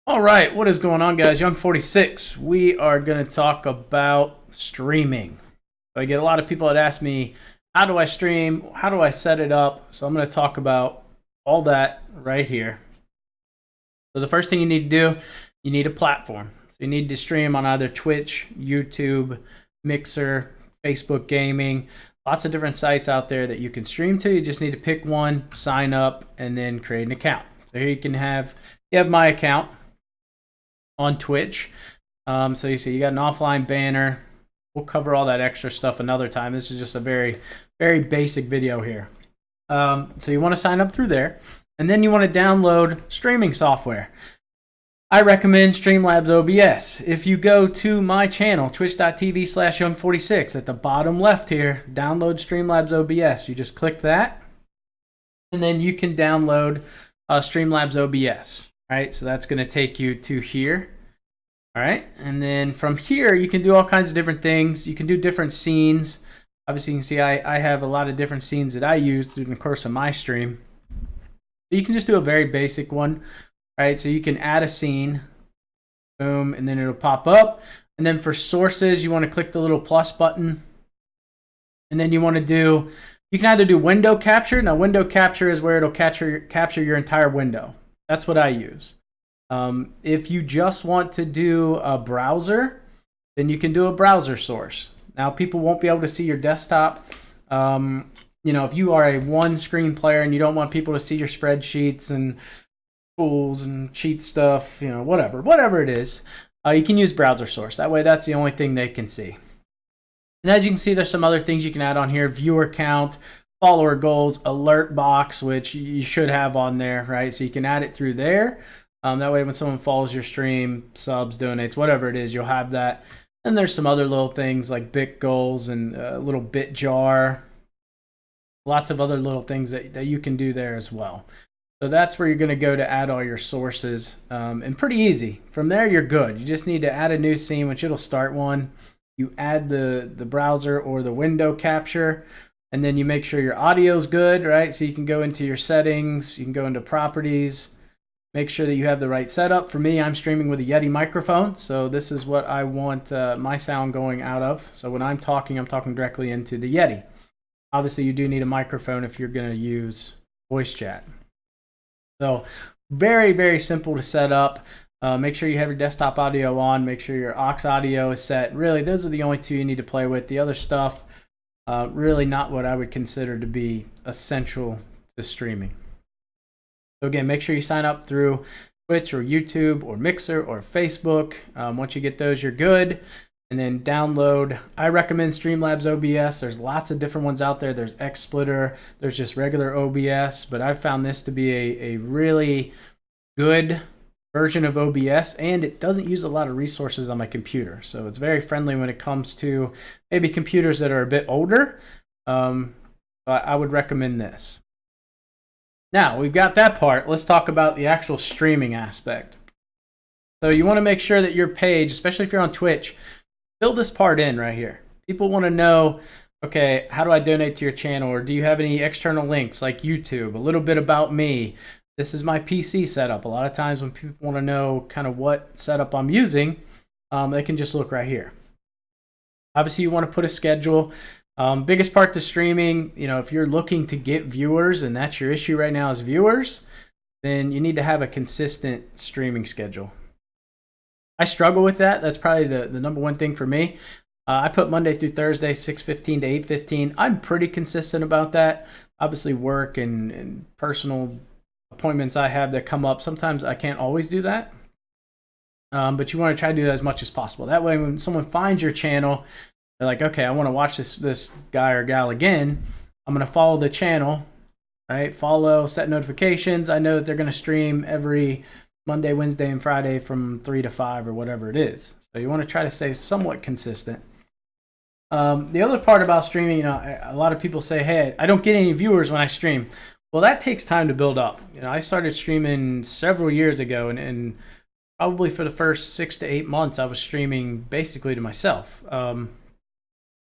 All right, what is going on, guys? Young46. We are going to talk about streaming. So I get a lot of people that ask me, how do I stream? How do I set it up? So I'm going to talk about all that right here. So the first thing you need to do, you need a platform. So you need to stream on either Twitch, YouTube, Mixer, Facebook Gaming. Lots of different sites out there that you can stream to. You just need to pick one, sign up, and then create an account. So here you have my account on Twitch. So you see you got an offline banner. We'll cover all that extra stuff another time. This is just a very, very basic video here. So you want to sign up through there, and then you want to download streaming software. I recommend Streamlabs OBS. If you go to my channel, twitch.tv/young46, at the bottom left here, download Streamlabs OBS. You just click that, and then you can download Streamlabs OBS. Right, so that's going to take you to here. All right, and then from here you can do all kinds of different things. You can do different scenes. Obviously, you can see I have a lot of different scenes that I use through the course of my stream. You can just do a very basic one. Right, so you can add a scene, boom, and then it'll pop up. And then for sources, you want to click the little plus button, and then you want to do. You can either do window capture. Now, window capture is where it'll capture your entire window. That's what I use. If you just want to do a browser, then you can do a browser source. Now, people won't be able to see your desktop. If you are a one-screen player and you don't want people to see your spreadsheets and tools and cheat stuff, whatever it is, you can use browser source. That way, that's the only thing they can see. And as you can see, there's some other things you can add on here: viewer count, follower goals, alert box, which you should have on there, right? So you can add it through there. That way when someone follows your stream, subs, donates, whatever it is, you'll have that. And there's some other little things like bit goals and a little bit jar. Lots of other little things that you can do there as well. So that's where you're going to go to add all your sources. And pretty easy. From there, you're good. You just need to add a new scene, which it'll start one. You add the browser or the window capture. And then you make sure your audio is good, right? So you can go into your settings, you can go into properties, make sure that you have the right setup. For me, I'm streaming with a Yeti microphone, so this is what I want my sound going out of. So when I'm talking directly into the Yeti. Obviously, you do need a microphone if you're going to use voice chat. So very, very simple to set up. Make sure you have your desktop audio on. Make sure your aux audio is set. Really, those are the only two you need to play with. The other stuff, really not what I would consider to be essential to streaming. So again, make sure you sign up through Twitch or YouTube or Mixer or Facebook. Once you get those, you're good. And then download. I recommend Streamlabs OBS. There's lots of different ones out there. There's XSplitter. There's just regular OBS. But I've found this to be a really good version of OBS, and it doesn't use a lot of resources on my computer. So it's very friendly when it comes to maybe computers that are a bit older. I would recommend this. Now, we've got that part. Let's talk about the actual streaming aspect. So you want to make sure that your page, especially if you're on Twitch, fill this part in right here. People want to know, okay, how do I donate to your channel? Or do you have any external links like YouTube? A little bit about me. This is my PC setup. A lot of times when people want to know kind of what setup I'm using, they can just look right here. Obviously, you want to put a schedule. Biggest part to streaming, if you're looking to get viewers and that's your issue right now is viewers, then you need to have a consistent streaming schedule. I struggle with that. That's probably the number one thing for me. I put Monday through Thursday, 6:15 to 8:15. I'm pretty consistent about that. Obviously, work and personal appointments I have that come up, sometimes I can't always do that. But you want to try to do that as much as possible. That way, when someone finds your channel, they're like, okay, I want to watch this guy or gal again. I'm going to follow the channel, right? Follow, set notifications. I know that they're going to stream every Monday, Wednesday, and Friday from 3 to 5 or whatever it is. So you want to try to stay somewhat consistent. The other part about streaming, a lot of people say, hey, I don't get any viewers when I stream. Well, that takes time to build up. I started streaming several years ago, and probably for the first 6 to 8 months, I was streaming basically to myself.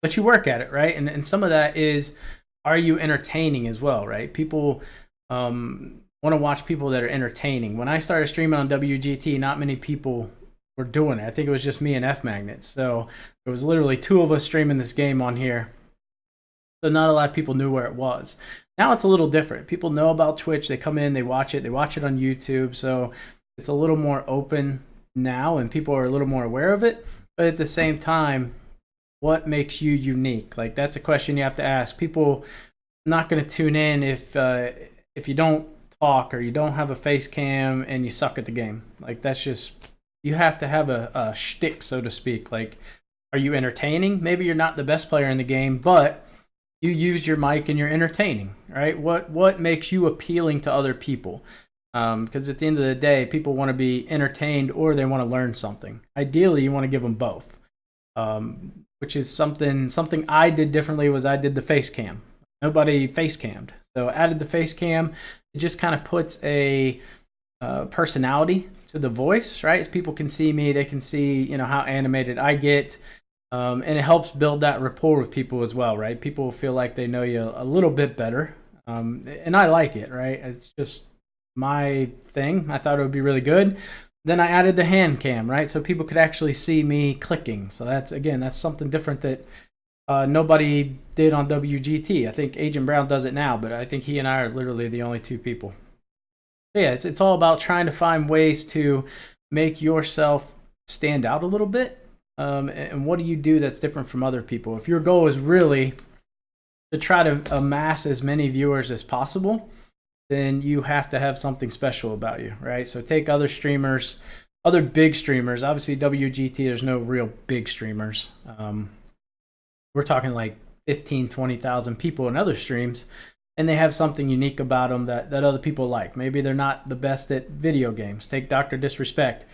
But you work at it, right? And some of that is, are you entertaining as well, right? People want want to watch people that are entertaining. When I started streaming on WGT, not many people were doing it. I think it was just me and F Magnets. So there was literally 2 of us streaming this game on here. So not a lot of people knew where it was. Now it's a little different. People know about Twitch. They come in, they watch it on YouTube. So it's a little more open now and people are a little more aware of it. But at the same time, what makes you unique? Like, that's a question you have to ask. People are not going to tune in if you don't talk or you don't have a face cam and you suck at the game. Like, that's just, you have to have a shtick, so to speak. Like, are you entertaining? Maybe you're not the best player in the game, but you use your mic and you're entertaining, right? What makes you appealing to other people? Because at the end of the day, people want to be entertained or they want to learn something. Ideally, you want to give them both, which is something I did differently. Was I did the face cam. Nobody face cammed, so added the face cam. It just kind of puts a personality to the voice, right? As people can see me, they can see how animated I get. And it helps build that rapport with people as well, right? People feel like they know you a little bit better. And I like it, right? It's just my thing. I thought it would be really good. Then I added the hand cam, right? So people could actually see me clicking. So that's something different that nobody did on WGT. I think Agent Brown does it now, but I think he and I are literally the only 2 people. So yeah, it's all about trying to find ways to make yourself stand out a little bit. And what do you do that's different from other people? If your goal is really to try to amass as many viewers as possible, then you have to have something special about you, right? So take other streamers, other big streamers. Obviously, WGT, there's no real big streamers. We're talking like 15, 20,000 people in other streams, and they have something unique about them that other people like. Maybe they're not the best at video games. Take Dr. Disrespect.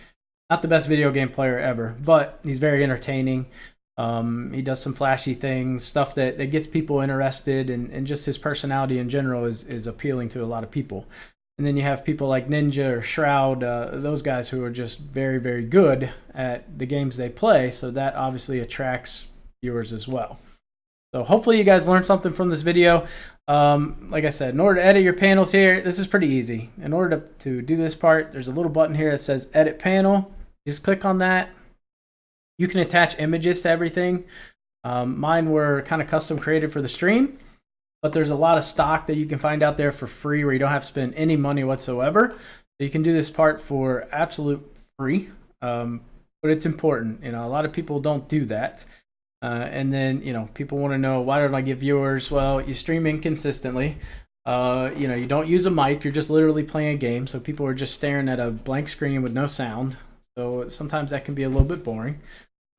Not the best video game player ever, but he's very entertaining. He does some flashy things, stuff that gets people interested, and just his personality in general is appealing to a lot of people. And then you have people like Ninja or Shroud, those guys who are just very, very good at the games they play, so that obviously attracts viewers as well. So hopefully you guys learned something from this video. Like I said, in order to edit your panels here, this is pretty easy. In order to do this part, there's a little button here that says Edit Panel. Just click on that. You can attach images to everything. Mine were kind of custom created for the stream, but there's a lot of stock that you can find out there for free where you don't have to spend any money whatsoever. So you can do this part for absolute free, but it's important. A lot of people don't do that. And then, people want to know, why don't I get viewers? Well, you stream inconsistently. You don't use a mic. You're just literally playing a game. So people are just staring at a blank screen with no sound. So sometimes that can be a little bit boring.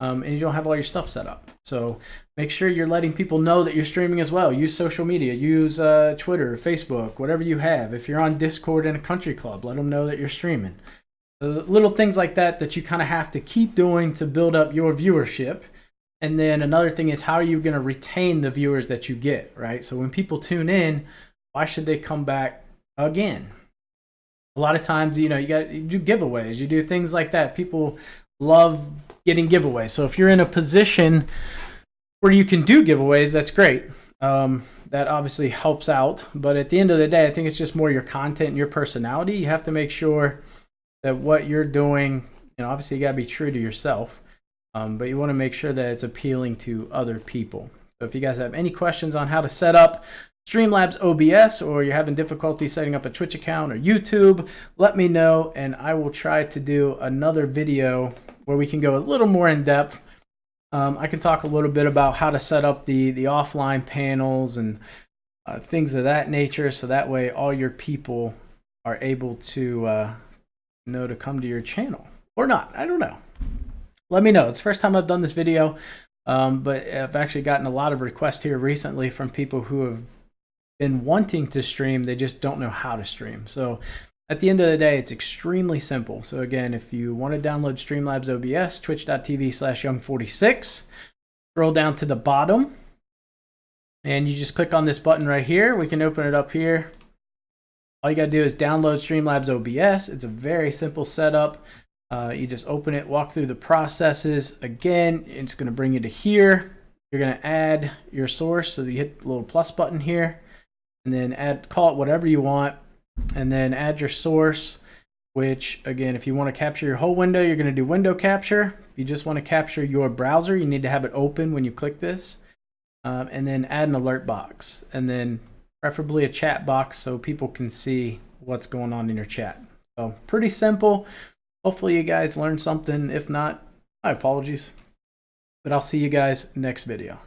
And you don't have all your stuff set up. So make sure you're letting people know that you're streaming as well. Use social media. Use Twitter, Facebook, whatever you have. If you're on Discord in a country club, let them know that you're streaming. Little things like that you kind of have to keep doing to build up your viewership. And then another thing is, how are you going to retain the viewers that you get, right? So when people tune in, why should they come back again? A lot of times, you do giveaways, you do things like that. People love getting giveaways. So if you're in a position where you can do giveaways, that's great. That obviously helps out. But at the end of the day, I think it's just more your content and your personality. You have to make sure that what you're doing, obviously you got to be true to yourself. But you want to make sure that it's appealing to other people. So if you guys have any questions on how to set up Streamlabs OBS, or you're having difficulty setting up a Twitch account or YouTube, let me know, and I will try to do another video where we can go a little more in depth. I can talk a little bit about how to set up the offline panels and things of that nature, so that way all your people are able to know to come to your channel. Or not, I don't know. Let me know. It's the first time I've done this video, but I've actually gotten a lot of requests here recently from people who have been wanting to stream. They just don't know how to stream. So at the end of the day, it's extremely simple. So again, if you want to download Streamlabs OBS, twitch.tv/young46, scroll down to the bottom, and you just click on this button right here. We can open it up here. All you got to do is download Streamlabs OBS. It's a very simple setup. You just open it, walk through the processes. Again, it's going to bring you to here. You're going to add your source. So you hit the little plus button here, and then call it whatever you want. and then add your source, which again, if you want to capture your whole window, you're going to do window capture. If you just want to capture your browser, you need to have it open when you click this. And then add an alert box, and then preferably a chat box so people can see what's going on in your chat. So pretty simple. Hopefully you guys learned something. If not, my apologies. But I'll see you guys next video.